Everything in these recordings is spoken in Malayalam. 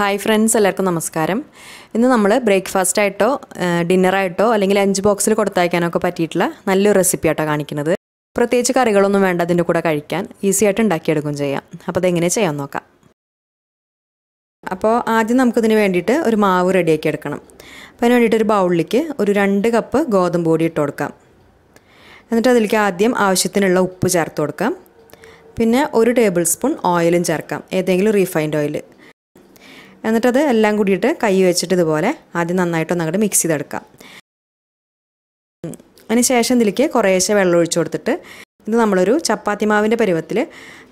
ഹായ് ഫ്രണ്ട്സ്, എല്ലാവർക്കും നമസ്കാരം. ഇന്ന് നമ്മൾ ബ്രേക്ക്ഫാസ്റ്റ് ആയിട്ടോ ഡിന്നറായിട്ടോ അല്ലെങ്കിൽ ലഞ്ച് ബോക്സിൽ കൊടുത്തയക്കാനൊക്കെ പറ്റിയിട്ടുള്ള നല്ലൊരു റെസിപ്പി ആയിട്ടോ കാണിക്കുന്നത്. പ്രത്യേകിച്ച് കറികളൊന്നും വേണ്ട, അതിൻ്റെ കൂടെ കഴിക്കാൻ ഈസി ആയിട്ട് ഉണ്ടാക്കിയെടുക്കുകയും ചെയ്യാം. അപ്പോൾ അതെങ്ങനെ ചെയ്യാൻ നോക്കാം. അപ്പോൾ ആദ്യം നമുക്കിതിന് വേണ്ടിയിട്ട് ഒരു മാവ് റെഡിയാക്കി എടുക്കണം. അപ്പോൾ അതിന് വേണ്ടിയിട്ട് ഒരു ബൗളിലേക്ക് ഒരു 2 കപ്പ് ഗോതമ്പ് പൊടി ഇട്ട് കൊടുക്കാം. എന്നിട്ട് അതിലേക്ക് ആദ്യം ആവശ്യത്തിനുള്ള ഉപ്പ് ചേർത്ത് കൊടുക്കാം. പിന്നെ 1 ടേബിൾ സ്പൂൺ ഓയിലും ചേർക്കാം, ഏതെങ്കിലും റീഫൈൻഡ് ഓയിൽ. എന്നിട്ടത് എല്ലാം കൂടിയിട്ട് കൈ വെച്ചിട്ട് ഇതുപോലെ ആദ്യം നന്നായിട്ടൊന്ന് അങ്ങോട്ട് മിക്സ് ചെയ്തെടുക്കാം. അതിന് ശേഷം ഇതിലേക്ക് കുറേശ്ശെ വെള്ളം ഒഴിച്ചു കൊടുത്തിട്ട് ഇത് നമ്മളൊരു ചപ്പാത്തി മാവിൻ്റെ പരുവത്തിൽ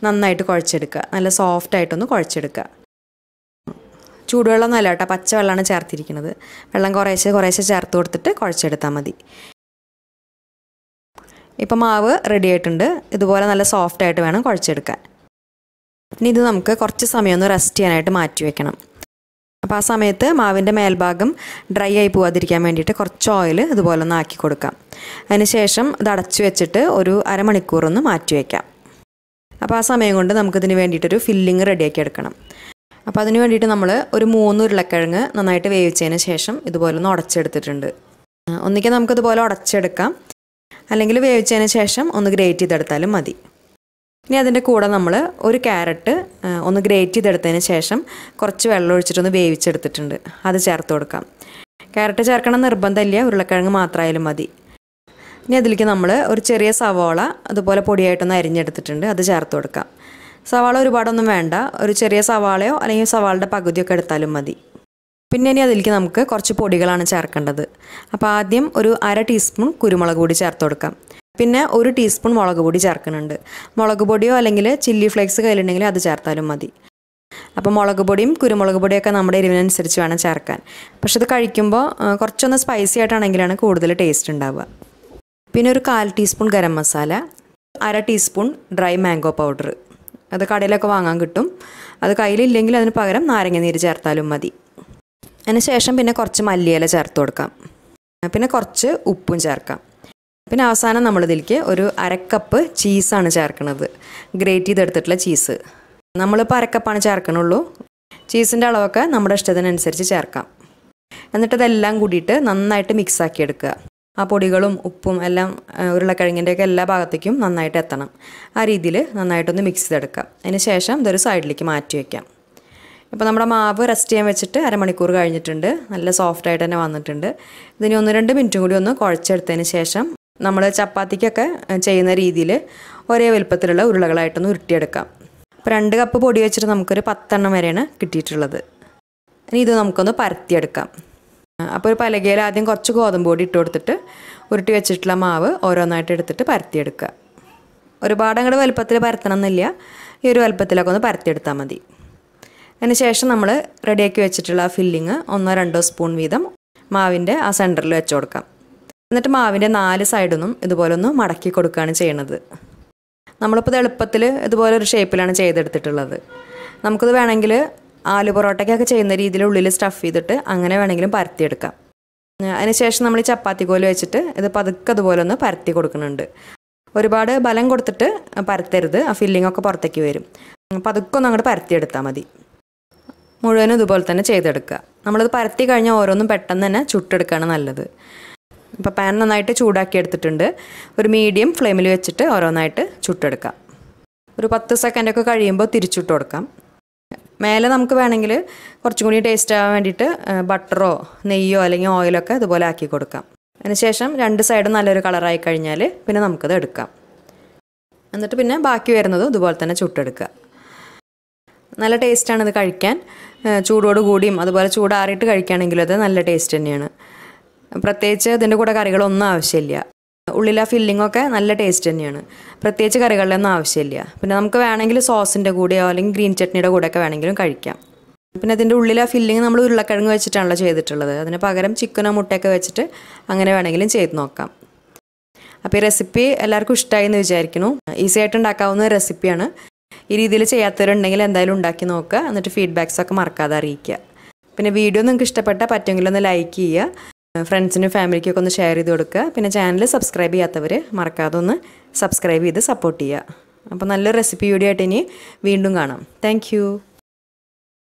നന്നായിട്ട് കുഴച്ചെടുക്കുക. നല്ല സോഫ്റ്റായിട്ടൊന്ന് കുഴച്ചെടുക്കുക. ചൂടുവെള്ളം നല്ല കേട്ടോ, പച്ചവെള്ളമാണ് ചേർത്തിരിക്കുന്നത്. വെള്ളം കുറേശ്ശെ ചേർത്ത് കൊടുത്തിട്ട് കുഴച്ചെടുത്താൽ മതി. ഇപ്പം മാവ് റെഡി ആയിട്ടുണ്ട്. ഇതുപോലെ നല്ല സോഫ്റ്റായിട്ട് വേണം കുഴച്ചെടുക്കാൻ. ഇനി ഇത് നമുക്ക് കുറച്ച് സമയം ഒന്ന് റെസ്റ്റ് ചെയ്യാനായിട്ട് മാറ്റി വെക്കണം. അപ്പോൾ ആ സമയത്ത് മാവിൻ്റെ മേൽഭാഗം ഡ്രൈ ആയി പോകാതിരിക്കാൻ വേണ്ടിയിട്ട് കുറച്ച് ഓയിൽ ഇതുപോലെ ഒന്ന് ആക്കി കൊടുക്കാം. അതിന് ശേഷം ഇത് അടച്ചു വെച്ചിട്ട് ഒരു അരമണിക്കൂറൊന്ന് മാറ്റി വയ്ക്കാം. അപ്പോൾ ആ സമയം കൊണ്ട് നമുക്കിതിന് വേണ്ടിയിട്ടൊരു ഫില്ലിങ് റെഡിയാക്കി എടുക്കണം. അപ്പോൾ അതിന് വേണ്ടിയിട്ട് നമ്മൾ ഒരു 3 ഉരുളക്കിഴങ്ങ് നന്നായിട്ട് വേവിച്ചതിന് ശേഷം ഇതുപോലെ ഒന്ന് ഉടച്ചെടുത്തിട്ടുണ്ട്. ഒന്നിക്ക് നമുക്കിതുപോലെ ഉടച്ചെടുക്കാം, അല്ലെങ്കിൽ വേവിച്ചതിന് ശേഷം ഒന്ന് ഗ്രേറ്റ് ചെയ്തെടുത്താലും മതി. ഇനി അതിൻ്റെ കൂടെ നമ്മൾ ഒരു ക്യാരറ്റ് ഒന്ന് ഗ്രേറ്റ് ചെയ്തെടുത്തതിന് ശേഷം കുറച്ച് വെള്ളം ഒഴിച്ചിട്ടൊന്ന് വേവിച്ചെടുത്തിട്ടുണ്ട്, അത് ചേർത്ത് കൊടുക്കാം. ക്യാരറ്റ് ചേർക്കണം നിർബന്ധമില്ല, ഉരുളക്കിഴങ്ങ് മാത്രമായാലും മതി. ഇനി അതിലേക്ക് നമ്മൾ ഒരു ചെറിയ സവാള അതുപോലെ പൊടിയായിട്ടൊന്ന് അരിഞ്ഞെടുത്തിട്ടുണ്ട്, അത് ചേർത്ത് കൊടുക്കാം. സവാള ഒരുപാടൊന്നും വേണ്ട, ഒരു ചെറിയ സവാളയോ അല്ലെങ്കിൽ സവാളയുടെ പകുതിയൊക്കെ എടുത്താലും മതി. പിന്നെ ഇനി അതിലേക്ക് നമുക്ക് കുറച്ച് പൊടികളാണ് ചേർക്കേണ്ടത്. അപ്പോൾ ആദ്യം ഒരു 1/2 ടീസ്പൂൺ കുരുമുളക് പൊടി ചേർത്ത് കൊടുക്കാം. പിന്നെ 1 ടീസ്പൂൺ മുളക് പൊടി ചേർക്കുന്നുണ്ട്. മുളക് പൊടിയോ അല്ലെങ്കിൽ ചില്ലി ഫ്ലേക്സ് കയ്യിലുണ്ടെങ്കിൽ അത് ചേർത്താലും മതി. അപ്പോൾ മുളക് പൊടിയും കുരുമുളക് പൊടിയൊക്കെ നമ്മുടെ എരിവിനനുസരിച്ച് വേണം ചേർക്കാൻ. പക്ഷെ ഇത് കഴിക്കുമ്പോൾ കുറച്ചൊന്ന് സ്പൈസി ആയിട്ടാണെങ്കിലാണ് കൂടുതൽ ടേസ്റ്റ് ഉണ്ടാവുക. പിന്നെ ഒരു 1/4 teaspoon garam masala, 1/2 teaspoon dry mango powder. അത് കടയിലൊക്കെ വാങ്ങാൻ കിട്ടും. അത് കയ്യിലില്ലെങ്കിൽ അതിന് പകരം നാരങ്ങ നീര് ചേർത്താലും മതി. അതിന് ശേഷം പിന്നെ കുറച്ച് മല്ലിയില ചേർത്ത് കൊടുക്കാം. പിന്നെ കുറച്ച് ഉപ്പും ചേർക്കാം. പിന്നെ അവസാനം നമ്മളിതിലേക്ക് ഒരു 1/2 കപ്പ് ചീസാണ് ചേർക്കുന്നത്, ഗ്രേറ്റ് ചെയ്തെടുത്തിട്ടുള്ള ചീസ്. നമ്മളിപ്പോൾ 1/2 കപ്പാണ് ചേർക്കണുള്ളൂ. ചീസിൻ്റെ അളവൊക്കെ നമ്മുടെ ഇഷ്ടത്തിനനുസരിച്ച് ചേർക്കാം. എന്നിട്ടതെല്ലാം കൂടിയിട്ട് നന്നായിട്ട് മിക്സാക്കി എടുക്കുക. ആ പൊടികളും ഉപ്പും എല്ലാം ഉരുളക്കിഴങ്ങിൻ്റെയൊക്കെ എല്ലാ ഭാഗത്തേക്കും നന്നായിട്ട് എത്തണം. ആ രീതിയിൽ നന്നായിട്ടൊന്ന് മിക്സ് ചെയ്തെടുക്കാം. അതിന് ശേഷം ഇതൊരു സൈഡിലേക്ക് മാറ്റി വയ്ക്കാം. ഇപ്പോൾ നമ്മുടെ മാവ് റെസ്റ്റ് ചെയ്യാൻ വെച്ചിട്ട് അരമണിക്കൂർ കഴിഞ്ഞിട്ടുണ്ട്. നല്ല സോഫ്റ്റായിട്ട് തന്നെ വന്നിട്ടുണ്ട്. ഇതിന് 1-2 മിനിറ്റും കൂടി ഒന്ന് കുഴച്ചെടുത്തതിന് ശേഷം നമ്മൾ ചപ്പാത്തിക്കൊക്കെ ചെയ്യുന്ന രീതിയിൽ ഒരേ വലുപ്പത്തിലുള്ള ഉരുളകളായിട്ടൊന്ന് ഉരുട്ടിയെടുക്കാം. അപ്പോൾ 2 കപ്പ് പൊടി വെച്ചിട്ട് നമുക്കൊരു 10 എണ്ണം വരെയാണ് കിട്ടിയിട്ടുള്ളത്. ഇനി ഇത് നമുക്കൊന്ന് പരത്തിയെടുക്കാം. അപ്പോൾ ഒരു പലകയിൽ ആദ്യം കുറച്ച് ഗോതമ്പ് പൊടി ഇട്ട് കൊടുത്തിട്ട് ഉരുട്ടി വെച്ചിട്ടുള്ള മാവ് ഓരോന്നായിട്ട് എടുത്തിട്ട് പരത്തിയെടുക്കുക. ഒരുപാട് അങ്ങോട്ട് വലുപ്പത്തിൽ പരത്തണം എന്നില്ല, ഈ ഒരു വലുപ്പത്തിലൊക്കെ ഒന്ന് പരത്തിയെടുത്താൽ മതി. അതിന് ശേഷം നമ്മൾ റെഡിയാക്കി വെച്ചിട്ടുള്ള ഫില്ലിങ് 1-2 സ്പൂൺ വീതം മാവിൻ്റെ ആ സെൻറ്ററിൽ വെച്ച് കൊടുക്കാം. എന്നിട്ട് മാവിൻ്റെ 4 സൈഡൊന്നും ഇതുപോലെ ഒന്ന് മടക്കി കൊടുക്കുകയാണ് ചെയ്യണത്. നമ്മളിപ്പോൾ ഇത് എളുപ്പത്തിൽ ഇതുപോലെ ഒരു ഷേപ്പിലാണ് ചെയ്തെടുത്തിട്ടുള്ളത്. നമുക്കിത് വേണമെങ്കിൽ ആലു പൊറോട്ടയ്ക്കൊക്കെ ചെയ്യുന്ന രീതിയിൽ ഉള്ളിൽ സ്റ്റഫ് ചെയ്തിട്ട് അങ്ങനെ വേണമെങ്കിലും പരത്തിയെടുക്കാം. അതിന് ശേഷം നമ്മൾ ഈ ചപ്പാത്തി കോല് വെച്ചിട്ട് ഇത് പതുക്കെ അതുപോലെ ഒന്ന് പരത്തി കൊടുക്കുന്നുണ്ട്. ഒരുപാട് ബലം കൊടുത്തിട്ട് പരത്തരുത്, ആ ഫില്ലിങ്ങൊക്കെ പുറത്തേക്ക് വരും. പതുക്കെ ഒന്ന് അങ്ങോട്ട് പരത്തിയെടുത്താൽ മതി. മുഴുവനും ഇതുപോലെ തന്നെ ചെയ്തെടുക്കുക. നമ്മളിത് പരത്തി കഴിഞ്ഞാൽ ഓരോന്നും പെട്ടെന്ന് തന്നെ ചുട്ടെടുക്കുകയാണ് നല്ലത്. ഇപ്പോൾ പാൻ നന്നായിട്ട് ചൂടാക്കി എടുത്തിട്ടുണ്ട്. ഒരു മീഡിയം ഫ്ലെയിമിൽ വെച്ചിട്ട് ഓരോന്നായിട്ട് ചുട്ടെടുക്കാം. ഒരു 10 സെക്കൻഡൊക്കെ കഴിയുമ്പോൾ തിരിച്ചിട്ട് കൊടുക്കാം. മേലെ നമുക്ക് വേണമെങ്കിൽ കുറച്ചും കൂടി ടേസ്റ്റ് ആവാൻ വേണ്ടിയിട്ട് ബട്ടറോ നെയ്യോ അല്ലെങ്കിൽ ഓയിലൊക്കെ ഇതുപോലെ ആക്കി കൊടുക്കാം. അതിനുശേഷം 2 സൈഡും നല്ലൊരു കളറായി കഴിഞ്ഞാൽ പിന്നെ നമുക്കത് എടുക്കാം. എന്നിട്ട് പിന്നെ ബാക്കി വരുന്നതും ഇതുപോലെ തന്നെ ചുട്ടെടുക്കുക. നല്ല ടേസ്റ്റാണ് ഇത് കഴിക്കാൻ. ചൂടോട് കൂടിയും അതുപോലെ ചൂടാറിയിട്ട് കഴിക്കുകയാണെങ്കിലും അത് നല്ല ടേസ്റ്റ് തന്നെയാണ്. പ്രത്യേകിച്ച് ഇതിൻ്റെ കൂടെ കറികളൊന്നും ആവശ്യമില്ല. ഉള്ളിലെ ഫില്ലിങ്ങൊക്കെ നല്ല ടേസ്റ്റ് തന്നെയാണ്. പ്രത്യേകിച്ച് കറികളിലൊന്നും ആവശ്യമില്ല. പിന്നെ നമുക്ക് വേണമെങ്കിൽ സോസിൻ്റെ കൂടെയോ അല്ലെങ്കിൽ ഗ്രീൻ ചട്നിയുടെ കൂടെയൊക്കെ വേണമെങ്കിലും കഴിക്കാം. പിന്നെ ഇതിൻ്റെ ഉള്ളിലെ ഫില്ലിങ് നമ്മൾ ഉരുളക്കിഴങ്ങ് വെച്ചിട്ടാണല്ലോ ചെയ്തിട്ടുള്ളത്. അതിന് പകരം ചിക്കനോ മുട്ടയൊക്കെ വെച്ചിട്ട് അങ്ങനെ വേണമെങ്കിലും ചെയ്ത് നോക്കാം. അപ്പോൾ ഈ റെസിപ്പി എല്ലാവർക്കും ഇഷ്ടമായി എന്ന് വിചാരിക്കുന്നു. ഈസി ആയിട്ട് ഉണ്ടാക്കാവുന്ന റെസിപ്പിയാണ്. ഈ രീതിയിൽ ചെയ്യാത്തവരുണ്ടെങ്കിൽ എന്തായാലും ഉണ്ടാക്കി നോക്കുക. എന്നിട്ട് ഫീഡ്ബാക്സൊക്കെ മറക്കാതെ അറിയിക്കുക. പിന്നെ വീഡിയോ നിങ്ങൾക്ക് ഇഷ്ടപ്പെട്ടാൽ പറ്റുമെങ്കിൽ ഒന്ന് ലൈക്ക് ചെയ്യുക. ഫ്രണ്ട്സിനും ഫാമിലിക്കൊക്കെ ഒന്ന് ഷെയർ ചെയ്ത് കൊടുക്കുക. പിന്നെ ചാനൽ സബ്സ്ക്രൈബ് ചെയ്യാത്തവർ മറക്കാതെ ഒന്ന് സബ്സ്ക്രൈബ് ചെയ്ത് സപ്പോർട്ട് ചെയ്യുക. അപ്പോൾ നല്ലൊരു റെസിപ്പി വീഡിയോ ആയിട്ട് ഇനി വീണ്ടും കാണാം. താങ്ക്